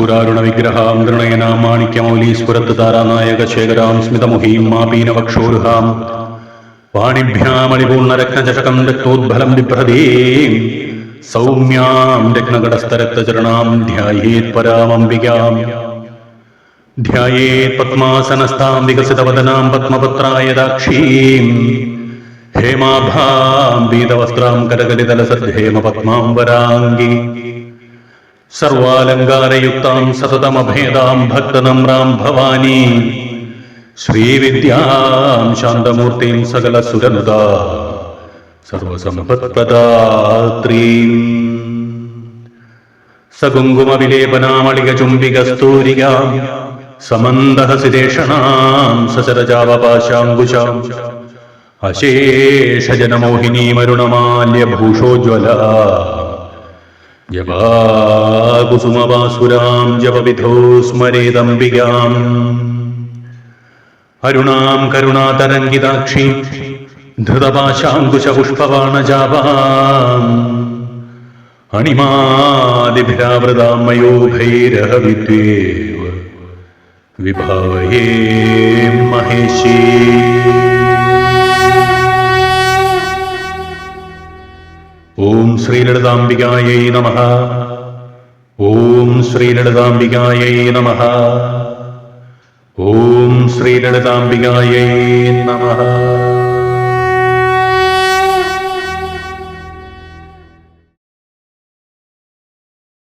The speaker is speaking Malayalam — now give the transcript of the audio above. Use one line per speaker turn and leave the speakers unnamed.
ശൂരാരുണ വിഗ്രഹാം നൃണയനാം മാണിക്യമൗലീസ്ഫുരത്ത് താരാനായക ശേഖരാം സ്മിതമുഖീം മാപീനവക്ഷോരുഹാം പാണിഭ്യാമണിപൂർണരത്നചഷകം രക്തോദ്ഭലം ബിഭ്രതീം സൗമ്യാം രത്നകടസ്ഥരക്തചരണാം ധ്യായേത് പരാമംബികാം ധ്യായേത് പത്മാസനസ്ഥാം വികസിതവദനാം പത്മപത്രായദാക്ഷീം ഹേമാഭാം പീതവസ്ത്രാം കരകലിതലസദ്ധേമപത്മാം വരാംഗി സർവാലങ്കാരയുക്താം സതതമഭേദാം ഭക്തനമ്രാം ഭവാനി ശ്രീവിദ്യാം ശാന്തമൂർത്തിം സകലസുരനുദാ സർവസമ്പത്പ്രദാത്രീം സകുങ്കുമവിലേപനാമളികചുംബികസ്തൂരികാം സമന്ദഹസിതേഷണാം സസരജാവപാശാങ്കുശാം അശേഷജനമോഹിനീമരുണമാല്യഭൂഷോജ്വല ജപാകുസുമവാസുരാം ജപവിധോ സ്മരേദംബികാം അരുണാം കരുണാതരംഗിതാക്ഷീം ധൃതപാശാങ്കുശപുഷ്പവാണജാപാം അണിമാദിഭിരാവൃതാം മയൂഖൈരഹവിദ്വേവ വിഭാവയേ മഹേശീ. ഓം ശ്രീലളിതാംബികായൈ നമഃ. ഓം ശ്രീലളിതാംബികായൈ നമഃ. ഓം ശ്രീലളിതാംബികായൈ നമഃ.